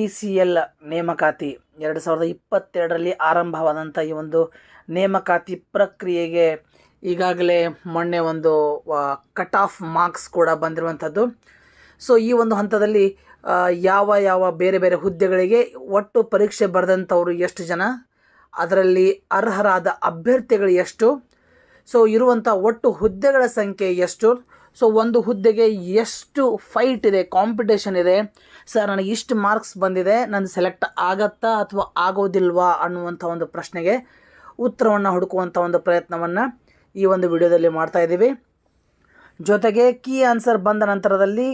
PTCL ನೇಮಕಾತಿ 2022ರಲ್ಲಿ ಆರಂಭವಾದಂಥ ಈ ಒಂದು ನೇಮಕಾತಿ ಪ್ರಕ್ರಿಯೆಗೆ ಈಗಾಗಲೇ ಮೊನ್ನೆ ಒಂದು ಕಟ್ ಆಫ್ ಮಾರ್ಕ್ಸ್ ಕೂಡ ಬಂದಿರುವಂಥದ್ದು. ಸೊ ಈ ಒಂದು ಹಂತದಲ್ಲಿ ಯಾವ ಬೇರೆ ಬೇರೆ ಹುದ್ದೆಗಳಿಗೆ ಒಟ್ಟು ಪರೀಕ್ಷೆ ಬರೆದಂಥವರು ಎಷ್ಟು ಜನ, ಅದರಲ್ಲಿ ಅರ್ಹರಾದ ಅಭ್ಯರ್ಥಿಗಳು ಎಷ್ಟು, ಸೊ ಇರುವಂಥ ಒಟ್ಟು ಹುದ್ದೆಗಳ ಸಂಖ್ಯೆ ಎಷ್ಟು, ಸೊ ಒಂದು ಹುದ್ದೆಗೆ ಎಷ್ಟು ಫೈಟ್ ಇದೆ, ಕಾಂಪಿಟೇಷನ್ ಇದೆ, ಸರ್ ನನಗೆ ಇಷ್ಟು ಮಾರ್ಕ್ಸ್ ಬಂದಿದೆ, ನಾನು ಸೆಲೆಕ್ಟ್ ಆಗತ್ತಾ ಅಥವಾ ಆಗೋದಿಲ್ವಾ ಅನ್ನುವಂಥ ಒಂದು ಪ್ರಶ್ನೆಗೆ ಉತ್ತರವನ್ನು ಹುಡುಕುವಂಥ ಒಂದು ಪ್ರಯತ್ನವನ್ನು ಈ ಒಂದು ವಿಡಿಯೋದಲ್ಲಿ ಮಾಡ್ತಾಯಿದ್ದೀವಿ. ಜೊತೆಗೆ ಕೀ ಆನ್ಸರ್ ಬಂದ ನಂತರದಲ್ಲಿ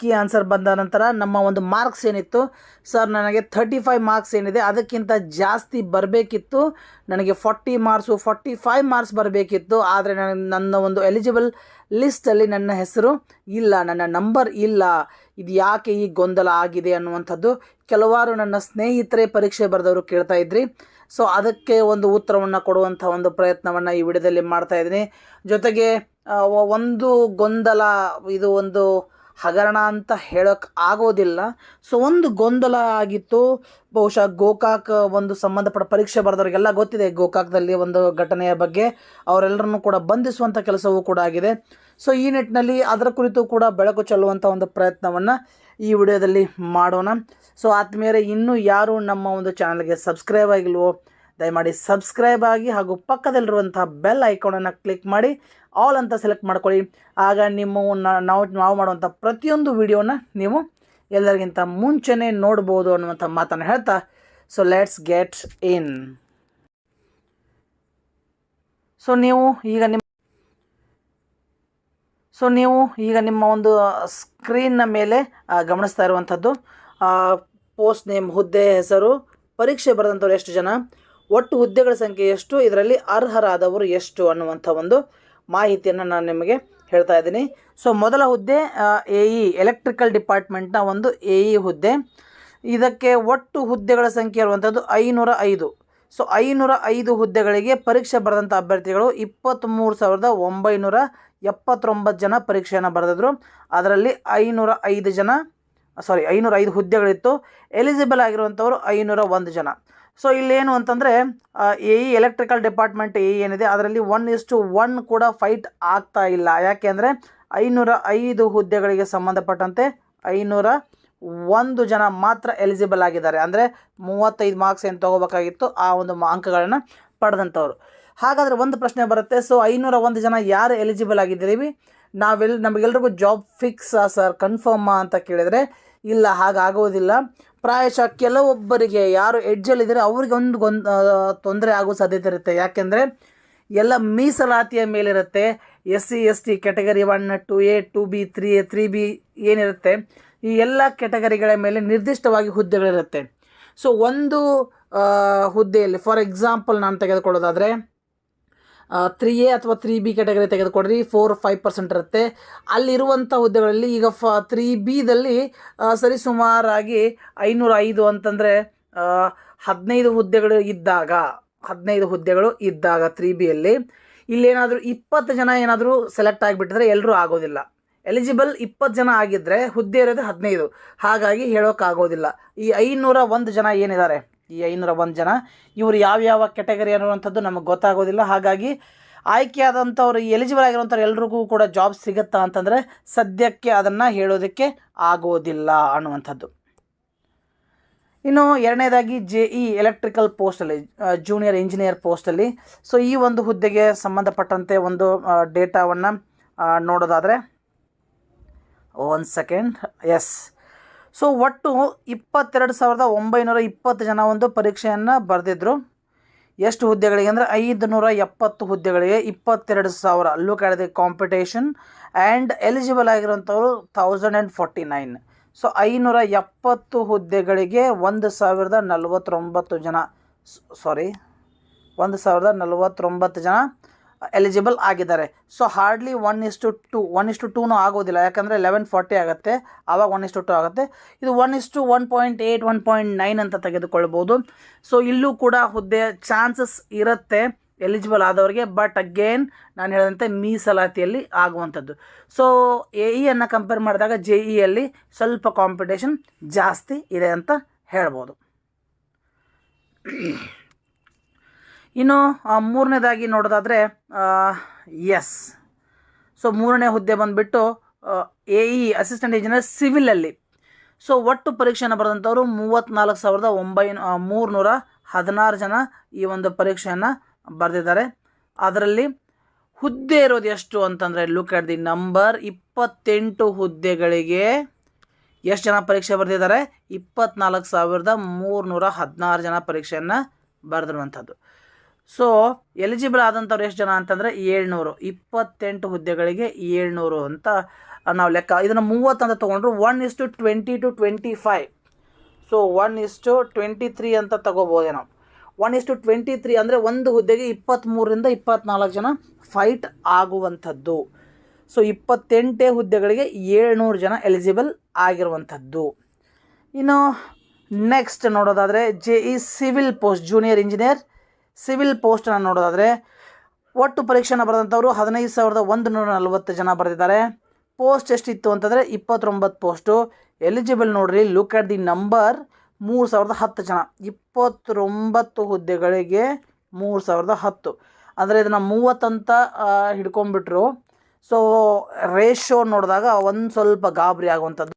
ಕೀ ಆನ್ಸರ್ ಬಂದ ನಂತರ ನಮ್ಮ ಒಂದು ಮಾರ್ಕ್ಸ್ ಏನಿತ್ತು, ಸರ್ ನನಗೆ 35 ಮಾರ್ಕ್ಸ್ ಏನಿದೆ ಅದಕ್ಕಿಂತ ಜಾಸ್ತಿ ಬರಬೇಕಿತ್ತು, ನನಗೆ 45 ಮಾರ್ಕ್ಸ್ ಬರಬೇಕಿತ್ತು, ಆದರೆ ನನ್ನ ಒಂದು ಎಲಿಜಿಬಲ್ ಲಿಸ್ಟಲ್ಲಿ ನನ್ನ ಹೆಸರು ಇಲ್ಲ, ನನ್ನ ನಂಬರ್ ಇಲ್ಲ, ಇದು ಯಾಕೆ ಈ ಗೊಂದಲ ಆಗಿದೆ ಅನ್ನುವಂಥದ್ದು ಕೆಲವಾರು ನನ್ನ ಸ್ನೇಹಿತರೇ ಪರೀಕ್ಷೆ ಬರೆದವರು ಕೇಳ್ತಾ ಇದ್ರಿ. ಸೊ ಅದಕ್ಕೆ ಒಂದು ಉತ್ತರವನ್ನು ಕೊಡುವಂಥ ಒಂದು ಪ್ರಯತ್ನವನ್ನು ಈ ವಿಡಿಯೋದಲ್ಲಿ ಮಾಡ್ತಾಯಿದ್ದೀನಿ. ಜೊತೆಗೆ ಒಂದು ಗೊಂದಲ, ಇದು ಒಂದು ಹಗರಣ ಅಂತ ಹೇಳೋಕ್ಕೆ ಆಗೋದಿಲ್ಲ. ಸೊ ಒಂದು ಗೊಂದಲ ಆಗಿತ್ತು, ಬಹುಶಃ ಗೋಕಾಕ್ ಒಂದು ಸಂಬಂಧಪಟ್ಟ ಪರೀಕ್ಷೆ ಬರೆದವರಿಗೆಲ್ಲ ಗೊತ್ತಿದೆ ಗೋಕಾಕ್ದಲ್ಲಿ ಒಂದು ಘಟನೆಯ ಬಗ್ಗೆ, ಅವರೆಲ್ಲರನ್ನು ಕೂಡ ಬಂಧಿಸುವಂಥ ಕೆಲಸವೂ ಕೂಡ ಆಗಿದೆ. ಸೊ ಈ ನಿಟ್ಟಿನಲ್ಲಿ ಅದರ ಕುರಿತು ಕೂಡ ಬೆಳಕು ಚೆಲ್ಲುವಂಥ ಒಂದು ಪ್ರಯತ್ನವನ್ನು ಈ ವಿಡಿಯೋದಲ್ಲಿ ಮಾಡೋಣ. ಸೊ ಆದಮೇಲೆ ಇನ್ನೂ ಯಾರು ನಮ್ಮ ಒಂದು ಚಾನಲ್ಗೆ ಸಬ್ಸ್ಕ್ರೈಬ್ ಆಗಿಲ್ವೋ ದಯಮಾಡಿ ಸಬ್ಸ್ಕ್ರೈಬ್ ಆಗಿ ಹಾಗೂ ಪಕ್ಕದಲ್ಲಿರುವಂಥ ಬೆಲ್ ಐಕಾನನ್ನು ಕ್ಲಿಕ್ ಮಾಡಿ ಆಲ್ ಅಂತ ಸೆಲೆಕ್ಟ್ ಮಾಡ್ಕೊಳ್ಳಿ. ಆಗ ನಾವು ಮಾಡುವಂಥ ಪ್ರತಿಯೊಂದು ವಿಡಿಯೋನ ನೀವು ಎಲ್ಲರಿಗಿಂತ ಮುಂಚೆನೇ ನೋಡ್ಬೋದು ಅನ್ನುವಂಥ ಮಾತನ್ನು ಹೇಳ್ತಾ, so let's get in. So ನೀವು ಈಗ ನಿಮ್ಮ ಒಂದು ಸ್ಕ್ರೀನ್ನ ಮೇಲೆ ಗಮನಿಸ್ತಾ ಇರುವಂಥದ್ದು ಪೋಸ್ಟ್ ನೇಮ್, ಹುದ್ದೆ ಹೆಸರು, ಪರೀಕ್ಷೆ ಬರೆದಂಥವ್ರು ಎಷ್ಟು ಜನ, ಒಟ್ಟು ಹುದ್ದೆಗಳ ಸಂಖ್ಯೆ ಎಷ್ಟು, ಇದರಲ್ಲಿ ಅರ್ಹರಾದವರು ಎಷ್ಟು ಅನ್ನುವಂಥ ಒಂದು ಮಾಹಿತಿಯನ್ನು ನಾನು ನಿಮಗೆ ಹೇಳ್ತಾ ಇದ್ದೀನಿ. ಸೊ ಮೊದಲ ಹುದ್ದೆ AE ಎಲೆಕ್ಟ್ರಿಕಲ್ ಡಿಪಾರ್ಟ್ಮೆಂಟ್ನ ಒಂದು AE ಹುದ್ದೆ. ಇದಕ್ಕೆ ಒಟ್ಟು ಹುದ್ದೆಗಳ ಸಂಖ್ಯೆ ಇರುವಂಥದ್ದು 505. ಸೊ 505 ಹುದ್ದೆಗಳಿಗೆ ಪರೀಕ್ಷೆ ಬರೆದಂಥ ಅಭ್ಯರ್ಥಿಗಳು 23,979 ಜನ ಪರೀಕ್ಷೆಯನ್ನು ಬರೆದಿದ್ರು. ಅದರಲ್ಲಿ 505 ಹುದ್ದೆಗಳಿತ್ತು. ಎಲಿಜಿಬಲ್ ಆಗಿರುವಂಥವರು 501 ಜನ. ಸೊ ಇಲ್ಲೇನು ಅಂತಂದರೆ AE ಎಲೆಕ್ಟ್ರಿಕಲ್ ಡಿಪಾರ್ಟ್ಮೆಂಟ್ AE ಏನಿದೆ ಅದರಲ್ಲಿ 1:1 ಕೂಡ ಫೈಟ್ ಆಗ್ತಾ ಇಲ್ಲ. ಯಾಕೆ ಅಂದರೆ 505 ಹುದ್ದೆಗಳಿಗೆ ಸಂಬಂಧಪಟ್ಟಂತೆ 501 ಜನ ಮಾತ್ರ ಎಲಿಜಿಬಲ್ ಆಗಿದ್ದಾರೆ. ಅಂದರೆ 35 ಮಾರ್ಕ್ಸ್ ಏನು ತೊಗೋಬೇಕಾಗಿತ್ತು ಆ ಒಂದು ಅಂಕಗಳನ್ನು ಪಡೆದಂಥವ್ರು. ಹಾಗಾದರೆ ಒಂದು ಪ್ರಶ್ನೆ ಬರುತ್ತೆ, ಸೊ 501 ಜನ ಯಾರು ಎಲಿಜಿಬಲ್ ಆಗಿದ್ದೀವಿ, ನಮಗೆಲ್ರಿಗೂ ಜಾಬ್ ಫಿಕ್ಸಾ ಸರ್, ಕನ್ಫರ್ಮಾ ಅಂತ ಕೇಳಿದರೆ ಇಲ್ಲ, ಹಾಗಾಗೋದಿಲ್ಲ. ಪ್ರಾಯಶಃ ಕೆಲವೊಬ್ಬರಿಗೆ ಯಾರು ಎಡ್ಜಲ್ಲಿದ್ದಾರೆ ಅವ್ರಿಗೆ ಒಂದು ತೊಂದರೆ ಆಗೋ ಸಾಧ್ಯತೆ ಇರುತ್ತೆ. ಯಾಕೆಂದರೆ ಎಲ್ಲ ಮೀಸಲಾತಿಯ ಮೇಲಿರುತ್ತೆ. SC ST category 1, 2A, 2B, 3A, 3B ಏನಿರುತ್ತೆ ಈ ಎಲ್ಲ ಕ್ಯಾಟಗರಿಗಳ ಮೇಲೆ ನಿರ್ದಿಷ್ಟವಾಗಿ ಹುದ್ದೆಗಳಿರುತ್ತೆ. ಸೊ ಒಂದು ಹುದ್ದೆಯಲ್ಲಿ ಫಾರ್ ಎಕ್ಸಾಂಪಲ್ ನಾನು ತೆಗೆದುಕೊಳ್ಳೋದಾದರೆ 3A ಅಥವಾ 3B ಕ್ಯಾಟಗರಿ ತೆಗೆದುಕೊಡ್ರಿ, 4-5% ಇರುತ್ತೆ. ಅಲ್ಲಿರುವಂಥ ಹುದ್ದೆಗಳಲ್ಲಿ ಈಗ 3Bದಲ್ಲಿ ಸರಿಸುಮಾರಾಗಿ 505 ಅಂತಂದರೆ 15 ಹುದ್ದೆಗಳು ಇದ್ದಾಗ 3Bಯಲ್ಲಿ ಇಲ್ಲೇನಾದರೂ 20 ಜನ ಏನಾದರೂ ಸೆಲೆಕ್ಟ್ ಆಗಿಬಿಟ್ಟಿದ್ರೆ ಎಲ್ಲರೂ ಆಗೋದಿಲ್ಲ. ಎಲಿಜಿಬಲ್ 20 ಜನ ಆಗಿದ್ದರೆ ಹುದ್ದೆ ಇರೋದು 15, ಹಾಗಾಗಿ ಹೇಳೋಕ್ಕಾಗೋದಿಲ್ಲ. ಈ 501 ಜನ ಏನಿದ್ದಾರೆ, ಈ 501 ಜನ ಇವರು ಯಾವ್ಯಾವ ಕ್ಯಾಟಗರಿ ಅನ್ನುವಂಥದ್ದು ನಮಗೆ ಗೊತ್ತಾಗೋದಿಲ್ಲ. ಹಾಗಾಗಿ ಆಯ್ಕೆಯಾದಂಥವ್ರು ಎಲಿಜಿಬಲ್ ಆಗಿರುವಂಥವ್ರು ಎಲ್ರಿಗೂ ಕೂಡ ಜಾಬ್ ಸಿಗುತ್ತಾ ಅಂತಂದರೆ ಸದ್ಯಕ್ಕೆ ಅದನ್ನು ಹೇಳೋದಕ್ಕೆ ಆಗೋದಿಲ್ಲ ಅನ್ನುವಂಥದ್ದು. ಇನ್ನು ಎರಡನೇದಾಗಿ JE ಎಲೆಕ್ಟ್ರಿಕಲ್ ಪೋಸ್ಟಲ್ಲಿ, ಜೂನಿಯರ್ ಇಂಜಿನಿಯರ್ ಪೋಸ್ಟಲ್ಲಿ. ಸೊ ಈ ಒಂದು ಹುದ್ದೆಗೆ ಸಂಬಂಧಪಟ್ಟಂತೆ ಒಂದು ಡೇಟಾವನ್ನು ನೋಡೋದಾದರೆ 1 ಸೆಕೆಂಡ್. ಎಸ್, ಸೊ ಒಟ್ಟು 22,920 ಜನ ಒಂದು ಪರೀಕ್ಷೆಯನ್ನು ಬರೆದಿದ್ದರು. ಎಷ್ಟು ಹುದ್ದೆಗಳಿಗೆ ಅಂದರೆ 570 ಹುದ್ದೆಗಳಿಗೆ 22,000. Look at the competition and eligible ಆಗಿರುವಂಥವ್ರು 1049. ಸೊ 570 ಹುದ್ದೆಗಳಿಗೆ 1,049 ಜನ ಎಲಿಜಿಬಲ್ ಆಗಿದ್ದಾರೆ. ಸೊ ಹಾರ್ಡ್ಲಿ 1:2 ಆಗೋದಿಲ್ಲ. ಯಾಕಂದರೆ 1140 ಆಗುತ್ತೆ, ಆವಾಗ 1:2 ಆಗುತ್ತೆ. ಇದು 1:1.8, 1.9 ಅಂತ ತೆಗೆದುಕೊಳ್ಬೋದು. ಸೊ ಇಲ್ಲೂ ಕೂಡ ಹುದ್ದೆ ಚಾನ್ಸಸ್ ಇರುತ್ತೆ. ಎಲಿಜಿಬಲ್ ಆದವರಿಗೆ. ಬಟ್ ಅಗೇನ್ ನಾನು ಹೇಳಿದಂತೆ ಮೀಸಲಾತಿಯಲ್ಲಿ ಆಗುವಂಥದ್ದು. ಸೊ ಎಇಯನ್ನು ಕಂಪೇರ್ ಮಾಡಿದಾಗ JEಯಲ್ಲಿ ಸ್ವಲ್ಪ ಕಾಂಪಿಟೇಷನ್ ಜಾಸ್ತಿ ಇದೆ ಅಂತ ಹೇಳ್ಬೋದು. ಇನ್ನು ಮೂರನೇದಾಗಿ ನೋಡೋದಾದರೆ ಎಸ್. ಸೊ ಮೂರನೇ ಹುದ್ದೆ ಬಂದುಬಿಟ್ಟು AE ಅಸಿಸ್ಟೆಂಟ್ ಇಂಜಿನಿಯರ್ ಸಿವಿಲಲ್ಲಿ. ಸೊ ಒಟ್ಟು ಪರೀಕ್ಷೆಯನ್ನು ಬರೆದಂಥವರು 34,316 ಜನ ಈ ಒಂದು ಪರೀಕ್ಷೆಯನ್ನು ಬರೆದಿದ್ದಾರೆ. ಅದರಲ್ಲಿ ಹುದ್ದೆ ಇರೋದು ಎಷ್ಟು ಅಂತಂದರೆ ಲುಕ್ ಅಟ್ ದಿ ನಂಬರ್. 28 ಹುದ್ದೆಗಳಿಗೆ ಎಷ್ಟು ಜನ ಪರೀಕ್ಷೆ ಬರೆದಿದ್ದಾರೆ? 24,316 ಜನ ಪರೀಕ್ಷೆಯನ್ನು ಬರೆದಿರುವಂಥದ್ದು. ಸೊ ಎಲಿಜಿಬಲ್ ಆದಂಥವ್ರು ಎಷ್ಟು ಜನ ಅಂತಂದರೆ 700. 28 ಹುದ್ದೆಗಳಿಗೆ 700 ಅಂತ ನಾವು ಲೆಕ್ಕ. ಇದನ್ನು 30 ಅಂತ ತೊಗೊಂಡ್ರು 1:20 to 25. ಸೊ 1:23 ಅಂತ ತಗೋಬೋದೇ ನಾವು. 1:23 ಅಂದರೆ ಒಂದು ಹುದ್ದೆಗೆ 23ರಿಂದ 24 ಜನ ಫೈಟ್ ಆಗುವಂಥದ್ದು. ಸೊ 28 ಹುದ್ದೆಗಳಿಗೆ 700 ಜನ ಎಲಿಜಿಬಲ್ ಆಗಿರುವಂಥದ್ದು. ಇನ್ನು ನೆಕ್ಸ್ಟ್ ನೋಡೋದಾದರೆ JE civil post, junior engineer civil ಪೋಸ್ಟನ್ನು ನೋಡೋದಾದರೆ ಒಟ್ಟು ಪರೀಕ್ಷೆನ ಬರೆದಂಥವರು 15,140 ಜನ ಬರೆದಿದ್ದಾರೆ. ಪೋಸ್ಟ್ ಎಷ್ಟಿತ್ತು ಅಂತಂದರೆ 29 ಪೋಸ್ಟು. ಎಲಿಜಿಬಲ್ ನೋಡ್ರಿ, ಲುಕ್ ಅಟ್ ದಿ ನಂಬರ್, 3,010 ಜನ. 29 ಹುದ್ದೆಗಳಿಗೆ 3,010 ಅಂದರೆ ಇದನ್ನು 30 ಅಂತ ಹಿಡ್ಕೊಂಡ್ಬಿಟ್ರು. ಸೊ ರೇಷೋ ನೋಡಿದಾಗ ಒಂದು ಸ್ವಲ್ಪ ಗಾಬರಿ ಆಗುವಂಥದ್ದು.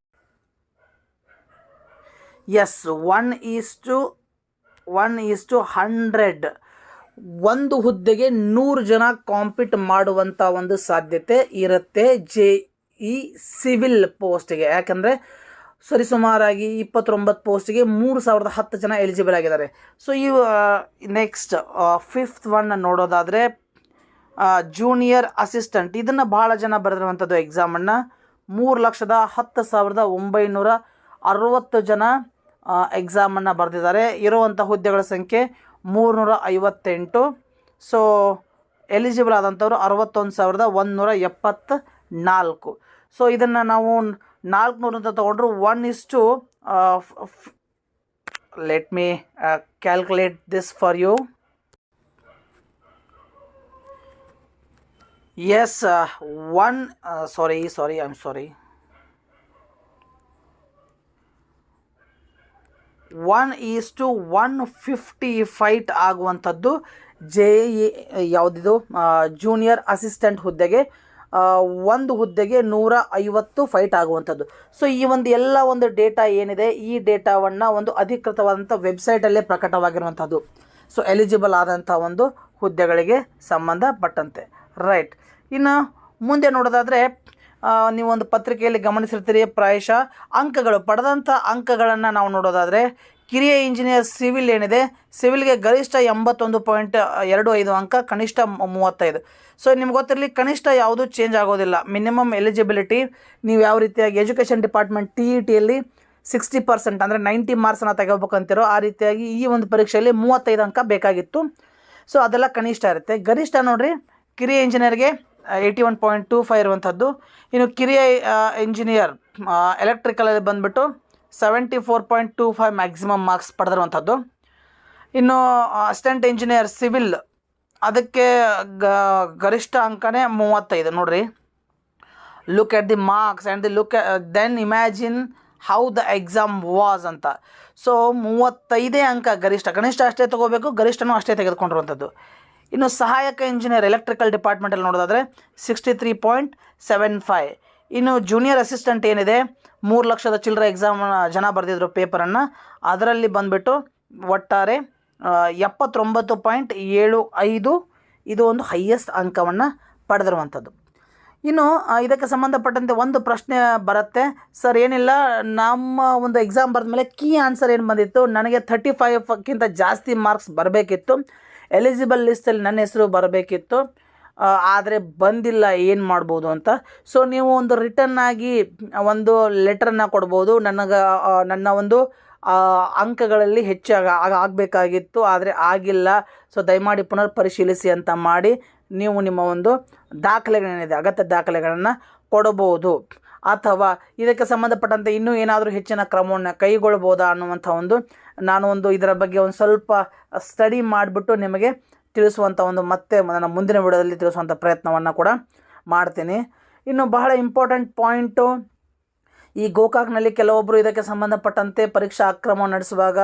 ಎಸ್, 1:100. ಒಂದು ಹುದ್ದೆಗೆ 100 ಜನ ಕಾಂಪೀಟ್ ಮಾಡುವಂಥ ಒಂದು ಸಾಧ್ಯತೆ ಇರುತ್ತೆ JE ಸಿವಿಲ್ ಪೋಸ್ಟಿಗೆ. ಯಾಕಂದರೆ ಸರಿಸುಮಾರಾಗಿ 29 ಪೋಸ್ಟಿಗೆ 3,010 ಜನ ಎಲಿಜಿಬಲ್ ಆಗಿದ್ದಾರೆ. ಸೊ ಈ ನೆಕ್ಸ್ಟ್ 5th ಒನ್ ನೋಡೋದಾದರೆ ಜೂನಿಯರ್ ಅಸಿಸ್ಟೆಂಟ್. ಇದನ್ನು ಭಾಳ ಜನ ಬರೆದಿರುವಂಥದ್ದು ಎಕ್ಸಾಮನ್ನು. 3,10,960 ಜನ ಎಕ್ಸಾಮನ್ನು ಬರೆದಿದ್ದಾರೆ. ಇರುವಂಥ ಹುದ್ದೆಗಳ ಸಂಖ್ಯೆ 358. So eligible ಆದಂಥವ್ರು 61,174. ಸೊ ಇದನ್ನು ನಾವು 400 ಅಂತ ತೊಗೊಂಡ್ರು 1:, let me calculate this for you. Yes, 1:150 fight ಆಗುವಂಥದ್ದು JE ಯಾವುದಿದು ಜೂನಿಯರ್ ಅಸಿಸ್ಟೆಂಟ್ ಹುದ್ದೆಗೆ. ಒಂದು ಹುದ್ದೆಗೆ 150 ಫೈಟ್ ಆಗುವಂಥದ್ದು. ಸೊ ಈ ಒಂದು ಎಲ್ಲ ಒಂದು ಡೇಟಾ ಏನಿದೆ, ಈ ಡೇಟಾವನ್ನು ಒಂದು ಅಧಿಕೃತವಾದಂಥ ವೆಬ್ಸೈಟಲ್ಲೇ ಪ್ರಕಟವಾಗಿರುವಂಥದ್ದು. ಸೊ ಎಲಿಜಿಬಲ್ ಆದಂಥ ಒಂದು ಹುದ್ದೆಗಳಿಗೆ ಸಂಬಂಧಪಟ್ಟಂತೆ. ರೈಟ್. ಇನ್ನು ಮುಂದೆ ನೋಡೋದಾದರೆ ನೀವೊಂದು ಪತ್ರಿಕೆಯಲ್ಲಿ ಗಮನಿಸಿರ್ತೀರಿ, ಪ್ರಾಯಶಃ ಅಂಕಗಳು ಪಡೆದಂಥ ಅಂಕಗಳನ್ನು ನಾವು ನೋಡೋದಾದರೆ ಕಿರಿಯ ಇಂಜಿನಿಯರ್ ಸಿವಿಲ್ ಏನಿದೆ, ಸಿವಿಲ್ಗೆ ಗರಿಷ್ಠ 81.25 ಅಂಕ, ಕನಿಷ್ಠ 35. ಸೊ ನಿಮ್ಗೆ ಗೊತ್ತಿರಲಿ, ಕನಿಷ್ಠ ಯಾವುದೂ ಚೇಂಜ್ ಆಗೋದಿಲ್ಲ. ಮಿನಿಮಮ್ ಎಲಿಜಿಬಿಲಿಟಿ ನೀವು ಯಾವ ರೀತಿಯಾಗಿ ಎಜುಕೇಷನ್ ಡಿಪಾರ್ಟ್ಮೆಂಟ್ TETಯಲ್ಲಿ 60% ಅಂದರೆ 90 ಮಾರ್ಕ್ಸನ್ನು ತೆಗೋಬೇಕಂತಿರೋ ಆ ರೀತಿಯಾಗಿ ಈ ಒಂದು ಪರೀಕ್ಷೆಯಲ್ಲಿ 35 ಅಂಕ ಬೇಕಾಗಿತ್ತು. ಸೊ ಅದೆಲ್ಲ ಕನಿಷ್ಠ ಇರುತ್ತೆ. ಗರಿಷ್ಠ ನೋಡಿರಿ, ಕಿರಿಯ ಇಂಜಿನಿಯರ್ಗೆ 81.25 ಇರುವಂಥದ್ದು. ಇನ್ನು ಕಿರಿಯ ಇಂಜಿನಿಯರ್ ಎಲೆಕ್ಟ್ರಿಕಲಲ್ಲಿ ಬಂದುಬಿಟ್ಟು 74.25 ಮ್ಯಾಕ್ಸಿಮಮ್ ಮಾರ್ಕ್ಸ್ ಪಡೆದಿರುವಂಥದ್ದು. ಇನ್ನು ಅಸಿಸ್ಟೆಂಟ್ ಇಂಜಿನಿಯರ್ ಸಿವಿಲ್ ಅದಕ್ಕೆ ಗರಿಷ್ಠ ಅಂಕನೇ 35. ನೋಡಿರಿ, look at the marks and then imagine how the exam was ಅಂತ. ಸೊ 35 ಅಂಕ ಗರಿಷ್ಠ, ಕನಿಷ್ಠ ಅಷ್ಟೇ ತೊಗೋಬೇಕು, ಗರಿಷ್ಠನೂ ಅಷ್ಟೇ ತೆಗೆದುಕೊಂಡಿರುವಂಥದ್ದು. ಇನ್ನು ಸಹಾಯಕ ಇಂಜಿನಿಯರ್ ಎಲೆಕ್ಟ್ರಿಕಲ್ ಡಿಪಾರ್ಟ್ಮೆಂಟಲ್ಲಿ ನೋಡೋದಾದರೆ 63.75. ಇನ್ನು ಜೂನಿಯರ್ ಅಸಿಸ್ಟೆಂಟ್ ಏನಿದೆ 3 ಲಕ್ಷದ ಚಿಲ್ಲರೆ ಎಕ್ಸಾಮ್ ಜನ ಬರೆದಿದ್ರು ಪೇಪರನ್ನು, ಅದರಲ್ಲಿ ಬಂದುಬಿಟ್ಟು ಒಟ್ಟಾರೆ 79.75 ಇದು ಒಂದು ಹೈಯೆಸ್ಟ್ ಅಂಕವನ್ನು ಪಡೆದಿರುವಂಥದ್ದು. ಇನ್ನು ಇದಕ್ಕೆ ಸಂಬಂಧಪಟ್ಟಂತೆ ಒಂದು ಪ್ರಶ್ನೆ ಬರುತ್ತೆ, ಸರ್ ಏನಿಲ್ಲ ನಮ್ಮ ಒಂದು ಎಕ್ಸಾಮ್ ಬರೆದ ಮೇಲೆ ಕೀ ಆನ್ಸರ್ ಏನು ಬಂದಿತ್ತು, ನನಗೆ 35ಕ್ಕಿಂತ ಜಾಸ್ತಿ ಮಾರ್ಕ್ಸ್ ಬರಬೇಕಿತ್ತು, ಎಲಿಜಿಬಲ್ ಲಿಸ್ಟಲ್ಲಿ ನನ್ನ ಹೆಸರು ಬರಬೇಕಿತ್ತು, ಆದರೆ ಬಂದಿಲ್ಲ, ಏನು ಮಾಡ್ಬೋದು ಅಂತ. ಸೊ ನೀವು ಒಂದು ರಿಟರ್ನ್ ಆಗಿ ಒಂದು ಲೆಟ್ರನ್ನು ಕೊಡ್ಬೋದು, ನನ್ನ ಒಂದು ಅಂಕಗಳಲ್ಲಿ ಹೆಚ್ಚಾಗಿ ಆಗಬೇಕಾಗಿತ್ತು ಆದರೆ ಆಗಿಲ್ಲ, ಸೊ ದಯಮಾಡಿ ಪುನರ್ ಪರಿಶೀಲಿಸಿ ಅಂತ ಮಾಡಿ ನೀವು ನಿಮ್ಮ ಒಂದು ದಾಖಲೆಗಳೇನಿದೆ ಅಗತ್ಯ ದಾಖಲೆಗಳನ್ನು ಕೊಡಬಹುದು. ಅಥವಾ ಇದಕ್ಕೆ ಸಂಬಂಧಪಟ್ಟಂತೆ ಇನ್ನೂ ಏನಾದರೂ ಹೆಚ್ಚಿನ ಕ್ರಮವನ್ನು ಕೈಗೊಳ್ಬೋದಾ ಅನ್ನುವಂಥ ನಾನು ಇದರ ಬಗ್ಗೆ ಒಂದು ಸ್ವಲ್ಪ ಸ್ಟಡಿ ಮಾಡಿಬಿಟ್ಟು ನಿಮಗೆ ತಿಳಿಸುವಂಥ ಒಂದು ಮತ್ತೆ ನನ್ನ ಮುಂದಿನ ವಿಡಿಯೋದಲ್ಲಿ ತಿಳಿಸುವಂಥ ಪ್ರಯತ್ನವನ್ನು ಕೂಡ ಮಾಡ್ತೀನಿ. ಇನ್ನು ಬಹಳ ಇಂಪಾರ್ಟೆಂಟ್ ಪಾಯಿಂಟು, ಈ ಗೋಕಾಕ್ನಲ್ಲಿ ಕೆಲವೊಬ್ಬರು ಇದಕ್ಕೆ ಸಂಬಂಧಪಟ್ಟಂತೆ ಪರೀಕ್ಷಾ ಅಕ್ರಮ ನಡೆಸುವಾಗ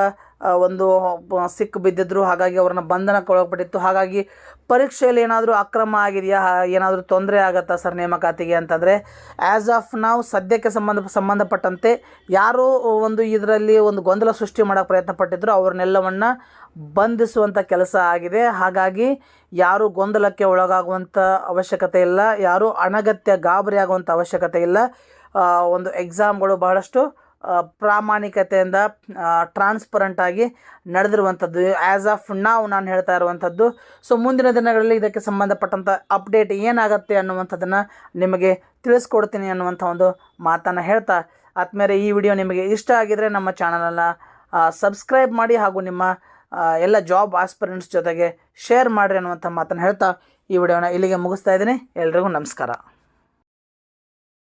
ಒಂದು ಸಿಕ್ಕು ಬಿದ್ದಿದ್ರು. ಹಾಗಾಗಿ ಅವ್ರನ್ನ ಬಂಧನಕ್ಕೆ ಒಳಪಟ್ಟಿತ್ತು. ಹಾಗಾಗಿ ಪರೀಕ್ಷೆಯಲ್ಲಿ ಏನಾದರೂ ಅಕ್ರಮ ಆಗಿದೆಯಾ, ಏನಾದರೂ ತೊಂದರೆ ಆಗುತ್ತಾ ಸರ್ ನೇಮಕಾತಿಗೆ ಅಂತಂದರೆ, ಆ್ಯಸ್ ಆಫ್ ನಾವು ಸದ್ಯಕ್ಕೆ ಸಂಬಂಧಪಟ್ಟಂತೆ ಯಾರೂ ಒಂದು ಇದರಲ್ಲಿ ಒಂದು ಗೊಂದಲ ಸೃಷ್ಟಿ ಮಾಡೋಕ್ಕೆ ಪ್ರಯತ್ನ ಪಟ್ಟಿದ್ರು ಅವ್ರನ್ನೆಲ್ಲವನ್ನು ಬಂಧಿಸುವಂಥ ಕೆಲಸ ಆಗಿದೆ. ಹಾಗಾಗಿ ಯಾರೂ ಗೊಂದಲಕ್ಕೆ ಒಳಗಾಗುವಂಥ ಅವಶ್ಯಕತೆ ಇಲ್ಲ, ಯಾರೂ ಅನಗತ್ಯ ಗಾಬರಿ ಆಗುವಂಥ ಅವಶ್ಯಕತೆ ಇಲ್ಲ. ಒಂದು ಎಕ್ಸಾಮ್ಗಳು ಬಹಳಷ್ಟು ಪ್ರಾಮಾಣಿಕತೆಯಿಂದ ಟ್ರಾನ್ಸ್ಪರೆಂಟಾಗಿ ನಡೆದಿರುವಂಥದ್ದು ಆ್ಯಸ್ ಆಫ್ ನಾವು ನಾನು ಹೇಳ್ತಾ ಇರುವಂಥದ್ದು. ಸೊ ಮುಂದಿನ ದಿನಗಳಲ್ಲಿ ಇದಕ್ಕೆ ಸಂಬಂಧಪಟ್ಟಂಥ ಅಪ್ಡೇಟ್ ಏನಾಗುತ್ತೆ ಅನ್ನುವಂಥದ್ದನ್ನು ನಿಮಗೆ ತಿಳಿಸ್ಕೊಡ್ತೀನಿ ಅನ್ನುವಂಥ ಒಂದು ಮಾತನ್ನು ಹೇಳ್ತಾ, ಆದ್ಮೇಲೆ ಈ ವಿಡಿಯೋ ನಿಮಗೆ ಇಷ್ಟ ಆಗಿದರೆ ನಮ್ಮ ಚಾನಲನ್ನು ಸಬ್ಸ್ಕ್ರೈಬ್ ಮಾಡಿ ಹಾಗೂ ನಿಮ್ಮ ಎಲ್ಲ ಜಾಬ್ ಆಸ್ಪಿರೆಂಟ್ಸ್ ಜೊತೆಗೆ ಶೇರ್ ಮಾಡಿರಿ ಅನ್ನುವಂಥ ಮಾತನ್ನು ಹೇಳ್ತಾ ಈ ವಿಡಿಯೋನ ಇಲ್ಲಿಗೆ ಮುಗಿಸ್ತಾ ಇದ್ದೀನಿ. ಎಲ್ರಿಗೂ ನಮಸ್ಕಾರ.